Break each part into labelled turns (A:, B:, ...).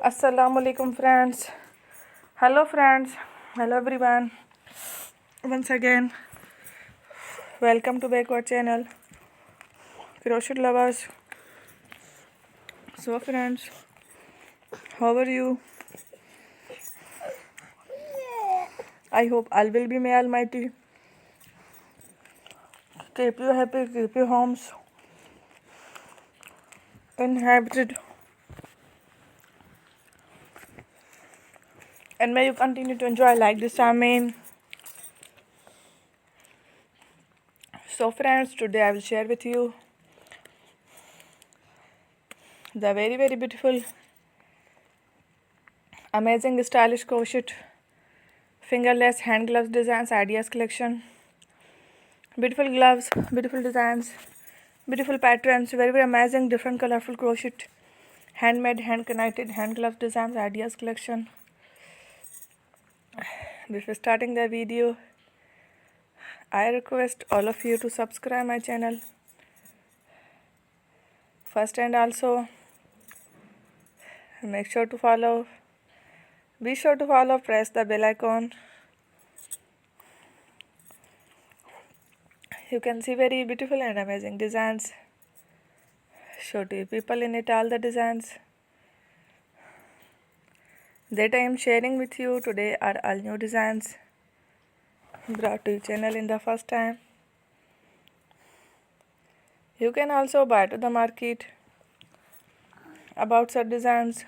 A: Assalamu alaikum friends. Hello friends. Hello everyone. Once again, welcome to back our channel, Crochet Lovers. So friends, how are you? I hope all will be may Almighty keep you happy, keep your homes inhabited, and may you continue to enjoy like this. Amen. So friends, today I will share with you the very beautiful, amazing, stylish crochet fingerless hand gloves designs ideas collection. Beautiful gloves, beautiful designs, beautiful patterns, very amazing, different colorful crochet handmade, hand knitted hand glove designs ideas collection. Before starting the video, I request all of you to subscribe my channel first, and also make sure to follow. Be sure to follow, press the bell icon. You can see very beautiful and amazing designs. Show to people in it all the designs that I am sharing with you today are all new designs brought to your channel in the first time. You can also buy to the market about such designs.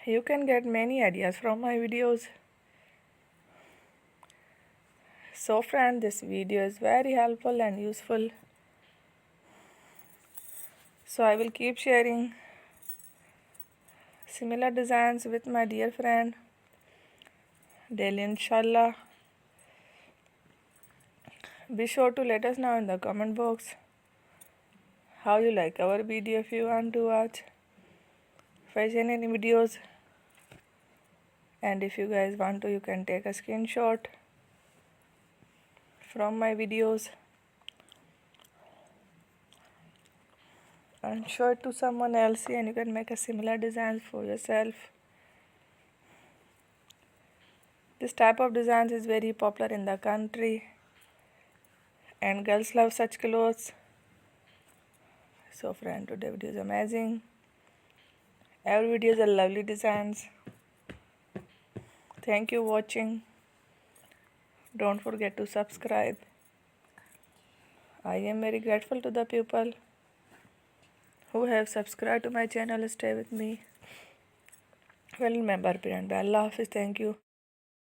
A: You can get many ideas from my videos. So friend, this video is very helpful and useful. So I will keep sharing similar designs with my dear friend daily, inshallah. Be sure to let us know in the comment box how you like our video. If you want to watch fashion any videos, and if you guys want to, you can take a screenshot from my videos and show it to someone else, and you can make a similar design for yourself. This type of designs is very popular in the country and girls love such clothes. So friend, today video is amazing. Every video is a lovely designs. Thank you watching. Don't forget to subscribe. I am very grateful to the people who have subscribed to my channel. Stay with me. Well, remember, Allah Hafiz. Thank you.